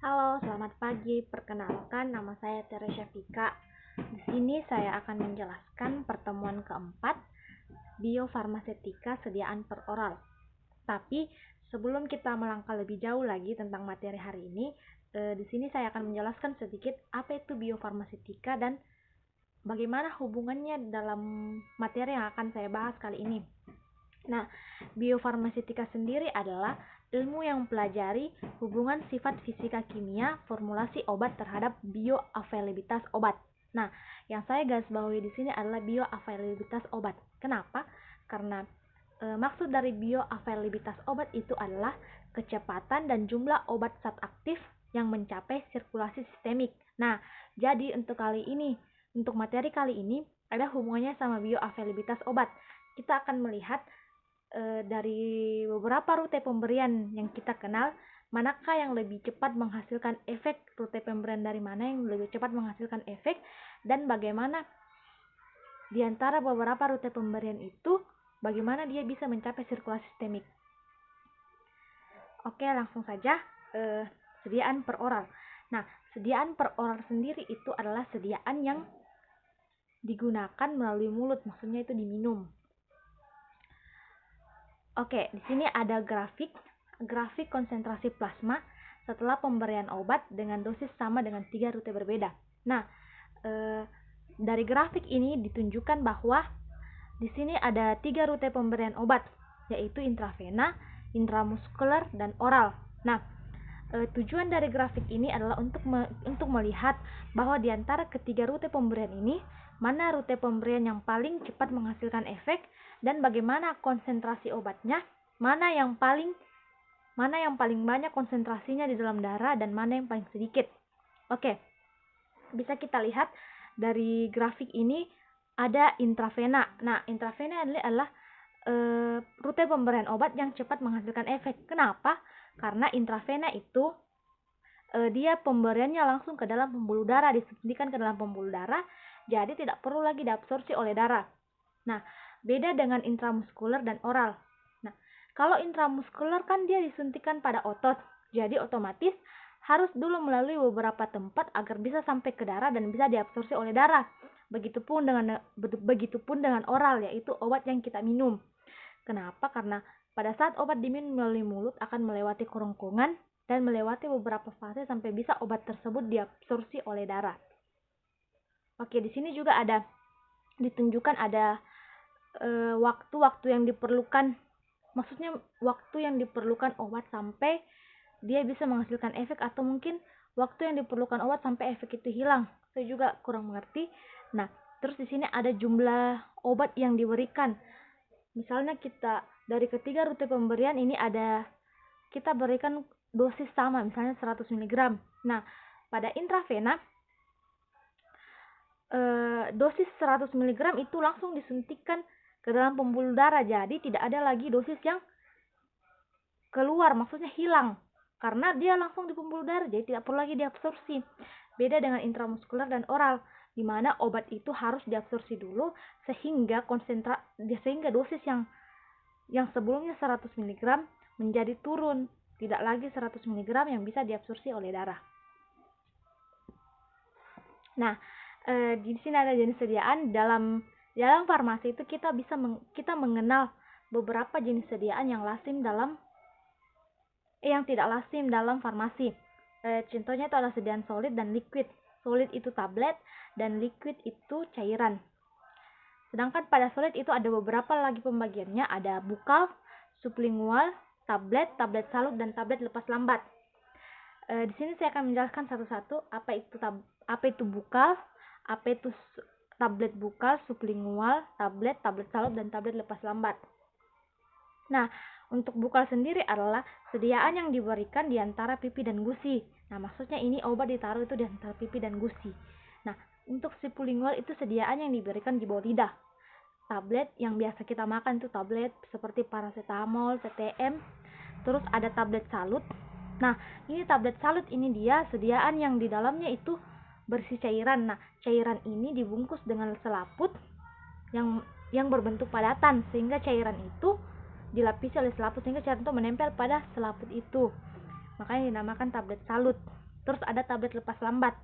Halo, selamat pagi. Perkenalkan, nama saya Teresia Vika. Di sini saya akan menjelaskan pertemuan keempat, biofarmasetika sediaan per oral. Tapi sebelum kita melangkah lebih jauh lagi tentang materi hari ini, di sini saya akan menjelaskan sedikit apa itu biofarmasetika dan bagaimana hubungannya dalam materi yang akan saya bahas kali ini. Nah, biofarmasetika sendiri adalah ilmu yang mempelajari hubungan sifat fisika kimia formulasi obat terhadap bioavailabilitas obat. Nah, yang saya garis bawahi di sini adalah bioavailabilitas obat. Kenapa? Karena maksud dari bioavailabilitas obat itu adalah kecepatan dan jumlah obat zat aktif yang mencapai sirkulasi sistemik. Nah, jadi untuk materi kali ini ada hubungannya sama bioavailabilitas obat. Kita akan melihat dari beberapa rute pemberian yang kita kenal, manakah yang lebih cepat menghasilkan efek, rute pemberian dari mana yang lebih cepat menghasilkan efek, dan bagaimana di antara beberapa rute pemberian itu, bagaimana dia bisa mencapai sirkulasi sistemik. Oke, langsung saja, sediaan per oral. Nah, sediaan per oral sendiri itu adalah sediaan yang digunakan melalui mulut, maksudnya itu diminum. Oke, di sini ada grafik konsentrasi plasma setelah pemberian obat dengan dosis sama dengan 3 rute berbeda. Nah, dari grafik ini ditunjukkan bahwa di sini ada 3 rute pemberian obat, yaitu intravena, intramuskuler, dan oral. Nah, tujuan dari grafik ini adalah untuk melihat bahwa di antara ketiga rute pemberian ini, mana rute pemberian yang paling cepat menghasilkan efek dan bagaimana konsentrasi obatnya, mana yang paling banyak konsentrasinya di dalam darah dan mana yang paling sedikit. Oke, bisa kita lihat dari grafik ini ada intravena. Nah, intravena adalah rute pemberian obat yang cepat menghasilkan efek. Kenapa? Karena intravena itu dia pemberiannya langsung ke dalam pembuluh darah, disuntikan ke dalam pembuluh darah, jadi tidak perlu lagi diabsorpsi oleh darah. Nah, beda dengan intramuskuler dan oral. Nah, kalau intramuskuler kan dia disuntikan pada otot, jadi otomatis harus dulu melalui beberapa tempat agar bisa sampai ke darah dan bisa diabsorpsi oleh darah. Begitupun dengan oral, yaitu obat yang kita minum. Kenapa? Karena pada saat obat diminum melalui mulut akan melewati kerongkongan dan melewati beberapa fase sampai bisa obat tersebut diabsorpsi oleh darah. Oke, di sini juga ditunjukkan ada waktu-waktu yang diperlukan, maksudnya waktu yang diperlukan obat sampai dia bisa menghasilkan efek, atau mungkin waktu yang diperlukan obat sampai efek itu hilang. Saya juga kurang mengerti. Nah, terus di sini ada jumlah obat yang diberikan. Misalnya kita dari ketiga rute pemberian ini kita berikan dosis sama, misalnya 100 mg. Nah, pada intravena dosis 100 mg itu langsung disuntikan ke dalam pembuluh darah, jadi tidak ada lagi dosis yang keluar, maksudnya hilang, karena dia langsung di pembuluh darah, jadi tidak perlu lagi diabsorpsi. Beda dengan intramuskuler dan oral, di mana obat itu harus diabsorpsi dulu sehingga dosis yang sebelumnya 100 mg menjadi turun, tidak lagi 100 mg yang bisa diabsorpsi oleh darah. Nah, di sini ada jenis sediaan. Dalam farmasi itu kita mengenal beberapa jenis sediaan yang tidak lazim dalam farmasi. Contohnya itu adalah sediaan solid dan liquid. Solid itu tablet dan liquid itu cairan. Sedangkan pada solid itu ada beberapa lagi pembagiannya, ada bukal, sublingual, tablet salut, dan tablet lepas lambat. Di sini saya akan menjelaskan satu-satu apa itu bukal, apa itu tablet bukal, sublingual, tablet salut, dan tablet lepas lambat. Nah, untuk bukal sendiri adalah sediaan yang diberikan di antara pipi dan gusi. Nah, maksudnya ini obat ditaruh itu di antara pipi dan gusi. Nah, untuk sublingual itu sediaan yang diberikan di bawah lidah. Tablet yang biasa kita makan itu tablet seperti paracetamol, CTM. Terus ada tablet salut. Nah, ini tablet salut ini dia sediaan yang di dalamnya itu berisi cairan. Nah, cairan ini dibungkus dengan selaput yang berbentuk padatan, sehingga cairan itu dilapisi oleh selaput sehingga cairan itu menempel pada selaput itu. Makanya dinamakan tablet salut. Terus ada tablet lepas lambat.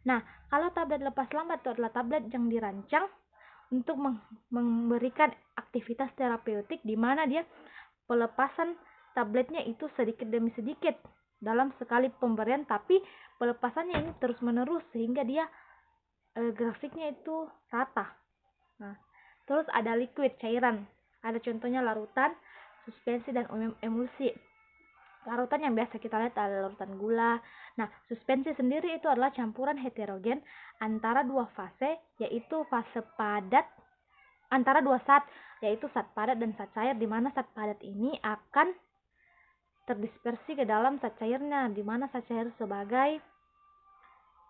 Nah, kalau tablet lepas lambat itu adalah tablet yang dirancang untuk memberikan aktivitas terapeutik di mana dia pelepasan tabletnya itu sedikit demi sedikit dalam sekali pemberian, tapi pelepasannya ini terus menerus sehingga dia grafiknya itu rata. Nah, terus ada liquid, cairan. Ada contohnya larutan, suspensi, dan emulsi. Larutan yang biasa kita lihat adalah larutan gula. Nah, suspensi sendiri itu adalah campuran heterogen antara dua fase, yaitu fase padat, antara dua zat, yaitu zat padat dan zat cair, di mana zat padat ini akan terdispersi ke dalam zat cairnya, di mana zat cair sebagai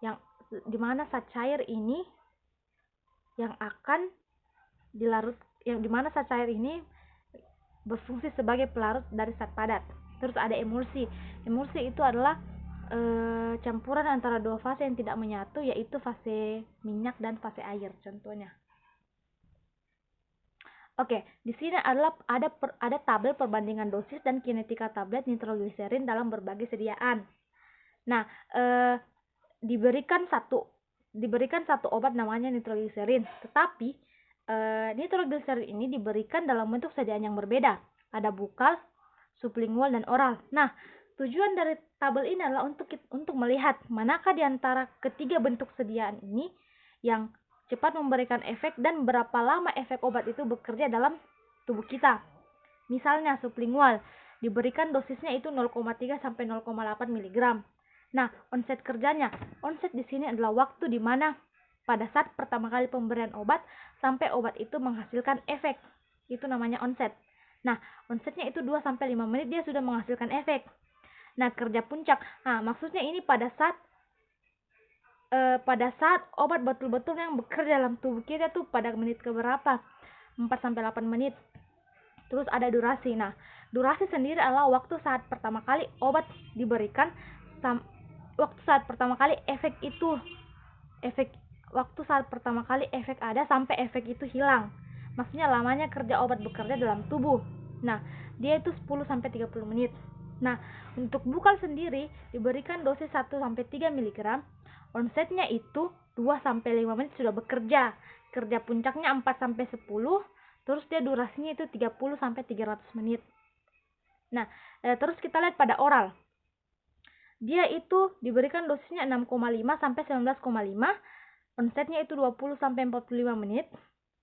yang di mana zat cair ini yang akan dilarut, yang di mana zat cair ini berfungsi sebagai pelarut dari zat padat. Terus ada emulsi. Emulsi itu adalah campuran antara dua fase yang tidak menyatu, yaitu fase minyak dan fase air contohnya. Oke, di sini adalah ada tabel perbandingan dosis dan kinetika tablet nitrogliserin dalam berbagai sediaan. Nah, diberikan satu obat namanya nitrogliserin, tetapi nitrogliserin ini diberikan dalam bentuk sediaan yang berbeda. Ada bukal, sublingual, dan oral. Nah, tujuan dari tabel ini adalah untuk melihat manakah di antara ketiga bentuk sediaan ini yang cepat memberikan efek dan berapa lama efek obat itu bekerja dalam tubuh kita. Misalnya sublingual diberikan dosisnya itu 0,3 sampai 0,8 mg. Nah, onset kerjanya, onset di sini adalah waktu di mana pada saat pertama kali pemberian obat sampai obat itu menghasilkan efek. Itu namanya onset. Nah, onsetnya itu 2 sampai 5 menit dia sudah menghasilkan efek. Nah, kerja puncak. Nah, maksudnya ini pada saat obat betul-betul yang bekerja dalam tubuh kita tuh pada menit keberapa? 4 sampai 8 menit. Terus ada durasi. Nah, durasi sendiri adalah waktu saat pertama kali obat diberikan, waktu saat pertama kali waktu saat pertama kali efek ada sampai efek itu hilang. Maksudnya lamanya kerja obat bekerja dalam tubuh. Nah, dia itu 10 sampai 30 menit. Nah, untuk bukal sendiri diberikan dosis 1 sampai 3 mg. Onsetnya itu 2 sampai 5 menit sudah bekerja. Kerja puncaknya 4 sampai 10, terus dia durasinya itu 30 sampai 300 menit. Nah, terus kita lihat pada oral. Dia itu diberikan dosisnya 6,5 sampai 19,5. Onsetnya itu 20 sampai 45 menit.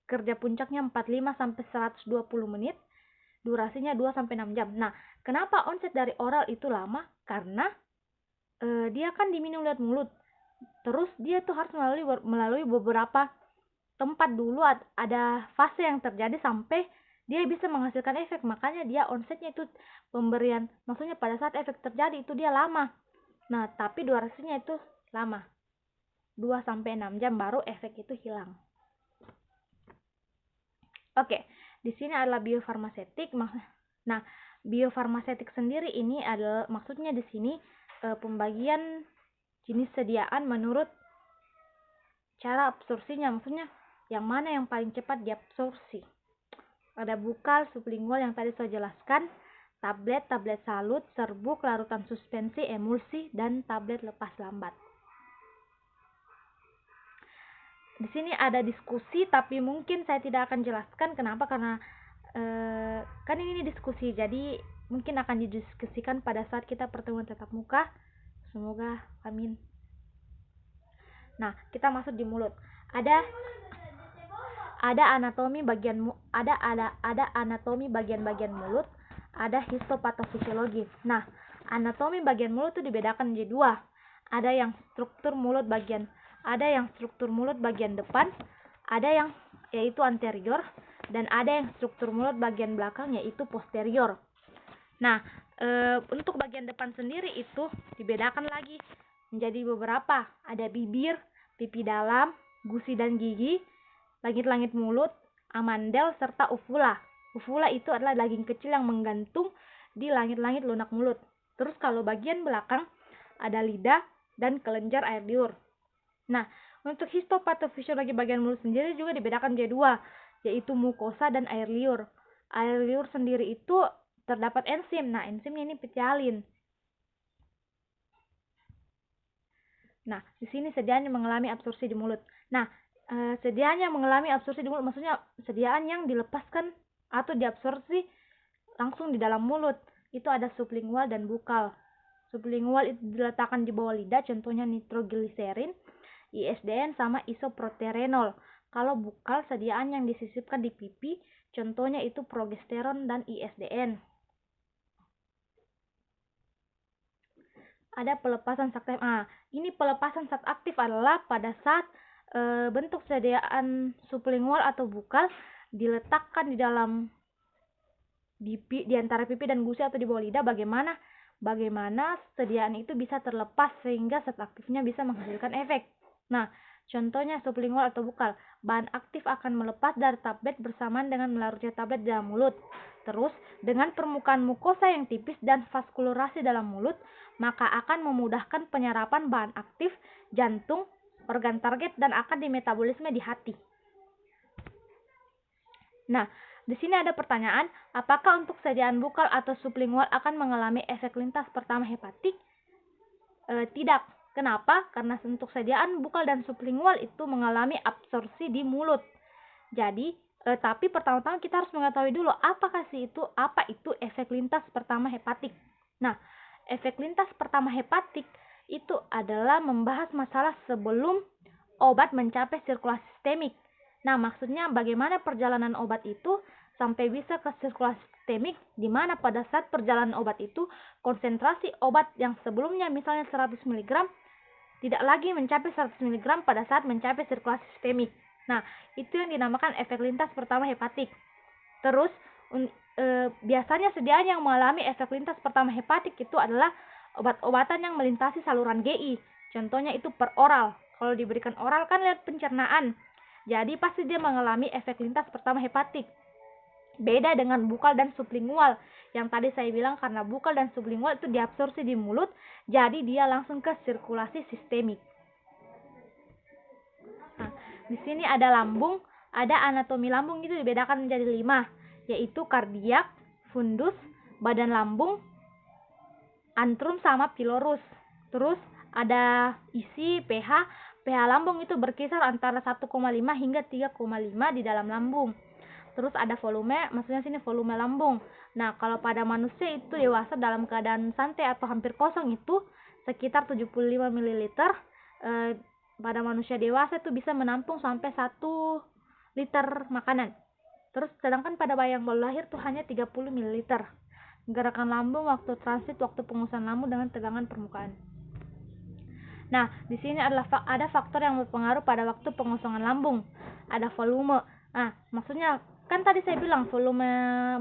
Kerja puncaknya 45 sampai 120 menit. Durasinya 2 sampai 6 jam. Nah, kenapa onset dari oral itu lama? Karena dia kan diminum lewat mulut. Terus dia tuh harus melalui beberapa tempat dulu, ada fase yang terjadi sampai dia bisa menghasilkan efek. Makanya dia onsetnya itu pemberian, maksudnya pada saat efek terjadi itu dia lama. Nah, tapi durasinya itu lama. 2 sampai 6 jam baru efek itu hilang. Oke, di sini adalah biofarmasetik. Nah, biofarmasetik sendiri ini adalah maksudnya di sini pembagian jenis sediaan menurut cara absorpsinya, maksudnya yang mana yang paling cepat diabsorpsi. Ada bukal, sublingual yang tadi saya jelaskan, tablet salut, serbuk, larutan suspensi, emulsi, dan tablet lepas lambat. Di sini ada diskusi, tapi mungkin saya tidak akan jelaskan. Kenapa? Karena kan ini diskusi, jadi mungkin akan didiskusikan pada saat kita pertemuan tatap muka. Semoga, amin. Nah, kita masuk di mulut. Ada anatomi bagian mulut, ada histopatofisiologi. Nah, anatomi bagian mulut itu dibedakan menjadi dua. Ada yang struktur mulut bagian depan, ada yang yaitu anterior, dan ada yang struktur mulut bagian belakang yaitu posterior. Nah, untuk bagian depan sendiri itu dibedakan lagi menjadi beberapa. Ada bibir, pipi dalam, gusi dan gigi, langit-langit mulut, amandel, serta uvula. Uvula itu adalah daging kecil yang menggantung di langit-langit lunak mulut. Terus kalau bagian belakang ada lidah dan kelenjar air liur. Nah, untuk histopatofisiologi bagian mulut sendiri juga dibedakan menjadi dua, yaitu mukosa dan air liur. Air liur sendiri itu terdapat enzim. Nah, enzimnya ini pecalin. Nah, di sini sediaan yang mengalami absorpsi di mulut. Nah, sediaan yang mengalami absorpsi di mulut maksudnya sediaan yang dilepaskan atau diabsorpsi langsung di dalam mulut. Itu ada sublingual dan bukal. Sublingual itu diletakkan di bawah lidah, contohnya nitrogliserin, ISDN sama isoproterenol. Kalau bukal sediaan yang disisipkan di pipi, contohnya itu progesteron dan ISDN. Ada pelepasan zat aktif. Ini pelepasan zat aktif adalah pada saat bentuk sediaan sublingual atau bukal diletakkan di dalam di antara pipi dan gusi atau di bawah lidah, bagaimana sediaan itu bisa terlepas sehingga zat aktifnya bisa menghasilkan efek. Nah, contohnya sublingual atau bukal, bahan aktif akan melepas dari tablet bersamaan dengan melarutnya tablet dalam mulut. Terus, dengan permukaan mukosa yang tipis dan vaskulasi dalam mulut, maka akan memudahkan penyerapan bahan aktif, jantung, organ target, dan akan dimetabolisme di hati. Nah, di sini ada pertanyaan, apakah untuk sediaan bukal atau sublingual akan mengalami efek lintas pertama hepatik? Tidak. Kenapa? Karena untuk sediaan bukal dan sublingual itu mengalami absorpsi di mulut. Jadi, tapi pertama-tama kita harus mengetahui dulu apa itu efek lintas pertama hepatik. Nah, efek lintas pertama hepatik itu adalah membahas masalah sebelum obat mencapai sirkulasi sistemik. Nah, maksudnya bagaimana perjalanan obat itu sampai bisa ke sirkulasi sistemik, di mana pada saat perjalanan obat itu konsentrasi obat yang sebelumnya misalnya 100 mg tidak lagi mencapai 100 mg pada saat mencapai sirkulasi sistemik. Nah, itu yang dinamakan efek lintas pertama hepatik. Terus biasanya sediaan yang mengalami efek lintas pertama hepatik itu adalah obat-obatan yang melintasi saluran GI. Contohnya itu per oral. Kalau diberikan oral kan lewat pencernaan. Jadi pasti dia mengalami efek lintas pertama hepatik. Beda dengan bukal dan sublingual. Yang tadi saya bilang karena bukal dan sublingual itu diabsorpsi di mulut, jadi dia langsung ke sirkulasi sistemik. Nah, di sini ada lambung, ada anatomi lambung itu dibedakan menjadi 5, yaitu kardiak, fundus, badan lambung, antrum sama pilorus. Terus ada isi pH lambung itu berkisar antara 1,5 hingga 3,5 di dalam lambung. Terus ada volume, maksudnya sini volume lambung. Nah, kalau pada manusia itu dewasa dalam keadaan santai atau hampir kosong itu sekitar 75 ml. Pada manusia dewasa itu bisa menampung sampai 1 liter makanan. Terus sedangkan pada bayi yang baru lahir itu hanya 30 ml. Gerakan lambung waktu transit, waktu pengusahan lambung dengan tegangan permukaan. Nah, di sini ada faktor yang berpengaruh pada waktu pengosongan lambung. Ada volume. Maksudnya kan tadi saya bilang volume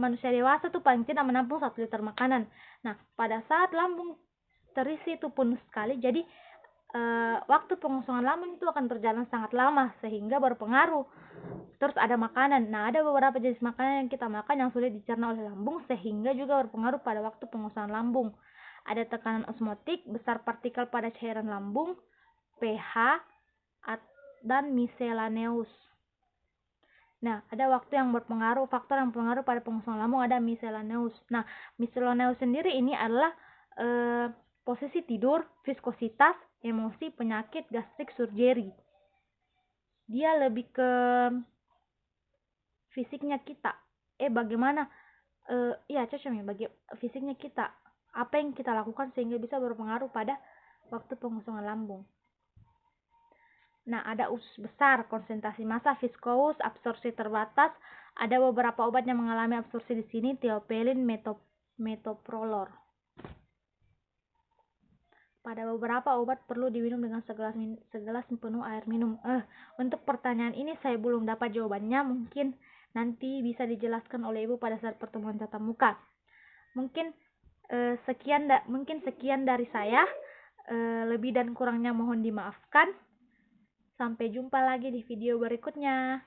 manusia dewasa tuh paling tidak menampung 1 liter makanan. Nah, pada saat lambung terisi itu penuh sekali, jadi waktu pengosongan lambung itu akan berjalan sangat lama sehingga berpengaruh. Terus ada makanan. Nah, ada beberapa jenis makanan yang kita makan yang sulit dicerna oleh lambung sehingga juga berpengaruh pada waktu pengosongan lambung. Ada tekanan osmotik, besar partikel pada cairan lambung, pH, dan miscellaneous. Nah, ada faktor yang berpengaruh pada pengosongan lambung, ada miscellaneous. Nah, miscellaneous sendiri ini adalah posisi tidur, viskositas, emosi, penyakit, gastrik, surgery. Dia lebih ke fisiknya kita. Bagaimana? Cocoknya bagi fisiknya kita. Apa yang kita lakukan sehingga bisa berpengaruh pada waktu pengosongan lambung. Nah, ada usus besar, konsentrasi massa, viskous, absorpsi terbatas. Ada beberapa obat yang mengalami absorpsi di sini, tiopelin, metoprolol. Pada beberapa obat perlu diminum dengan segelas penuh air minum. Untuk pertanyaan ini saya belum dapat jawabannya, mungkin nanti bisa dijelaskan oleh Ibu pada saat pertemuan tatap muka. Mungkin sekian dari saya. Lebih dan kurangnya mohon dimaafkan. Sampai jumpa lagi di video berikutnya.